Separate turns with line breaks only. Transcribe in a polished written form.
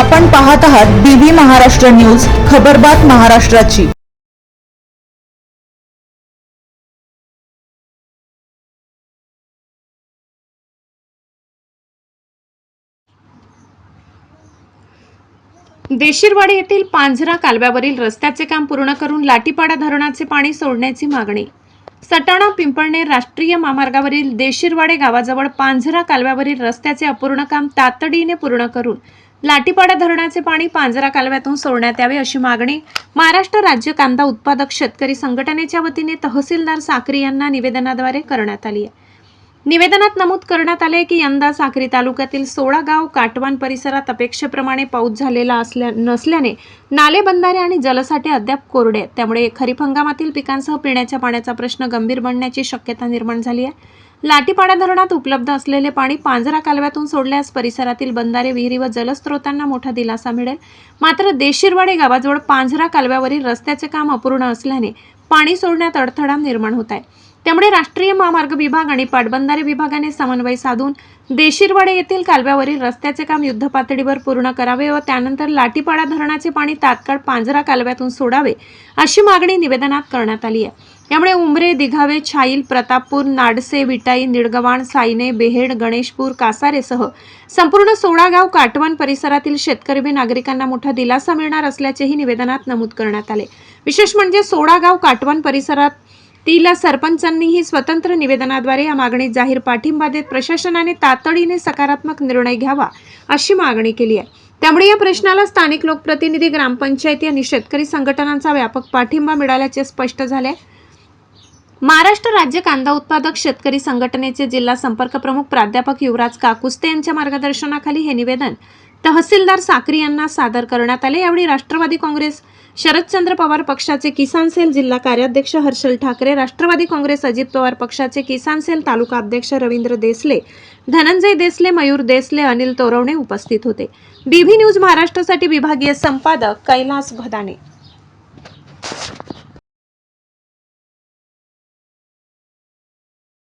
आपण पाहत आहात बीबी महाराष्ट्र न्यूज, खबरबात महाराष्ट्राची।
देशिरवाडी येथील पांझरा कालव्यावरील रस्त्याचे काम पूर्ण करून लाटीपाडा धरणाचे पाणी सोडण्याची मागणी। सटाणा पिंपळनेर राष्ट्रीय महामार्गावरील देशिरवाडे गावाजवळ पांझरा कालव्यावरील रस्त्याचे अपूर्ण काम तातडीने पूर्ण करून लाटीपाडा धरणाचे पाणी पांझरा कालव्यातून सोडण्यात यावे अशी मागणी महाराष्ट्र राज्य कांदा उत्पादक शेतकरी संघटनेच्या वतीने तहसीलदार साक्री यांना निवेदनाद्वारे करण्यात आली आहे। निवेदनात नमूद करण्यात आले की यंदा साक्री तालुक्यातील 16 गाव काटवान परिसरात अपेक्षेप्रमाणे पाऊस झालेला नसल्याने नाले, बंधारे आणि जलसाठे अद्याप कोरडे आहेत। त्यामुळे खरीप हंगामातील पिकांसह पिण्याच्या पाण्याचा प्रश्न गंभीर बनण्याची शक्यता निर्माण झाली आहे। लाटीपाडा धरणात उपलब्ध असलेले पाणी पांझरा कालव्यातून सोडल्यास परिसरातील बंधारे, विहिरी व जलस्रोतांना मोठा दिलासा मिळेल। मात्र देशिरवाडे गावाजवळ पांझरा कालव्यावरील रस्त्याचे काम अपूर्ण असल्याने पाणी सोडण्यात अडथळा निर्माण होत आहे। त्यामुळे राष्ट्रीय महामार्ग विभाग आणि पाटबंधारे विभागाने समन्वय साधून देशिरवाडे येथील कालव्यावरील रस्त्याचे काम युद्धपातळीवर पूर्ण करावे व त्यानंतर लाटीपाडा धरणाचे पाणी तात्काळ पांझरा कालव्यातून सोडावे अशी मागणी निवेदनात करण्यात आली आहे। यामुळे उमरे, दिघावे, छाईल, प्रतापपूर, नाडसे, विटाई, निडगवाण, सायने, बेहेड, गणेशपूर, कासारेसह संपूर्ण 16 गाव काटवान परिसरातील शेतकरी व नागरिकांना मोठा दिलासा मिळणार असल्याचेही निवेदनात नमूद करण्यात आले। विशेष म्हणजे 16 गाव काटवान परिसरात सरपंचांनीही स्वतंत्र निवेदनाद्वारे या मागणीस जाहीर पाठिंबा देत प्रशासनाने तातडीने सकारात्मक निर्णय घ्यावा अशी मागणी केली आहे। त्यामुळे या प्रश्नाला स्थानिक लोकप्रतिनिधी, ग्रामपंचायती आणि शेतकरी संघटनांचा व्यापक पाठिंबा मिळाल्याचे स्पष्ट झाले। महाराष्ट्र राज्य कांदा उत्पादक शेतकरी संघटनेचे जिल्हा संपर्क प्रमुख प्राध्यापक युवराज काकुस्ते यांच्या मार्गदर्शनाखाली हे निवेदन तहसीलदार साक्री यांना सादर करण्यात आले। यावेळी राष्ट्रवादी काँग्रेस शरदचंद्र पवार पक्षाचे किसान सेल जिल्हा कार्याध्यक्ष हर्षल ठाकरे, राष्ट्रवादी काँग्रेस अजित पवार पक्षाचे किसान सेल तालुका अध्यक्ष रवींद्र देसले, धनंजय देसले, मयूर देसले, अनिल तोरवणे उपस्थित होते। बीबी न्यूज महाराष्ट्रासाठी विभागीय संपादक कैलास भदाने।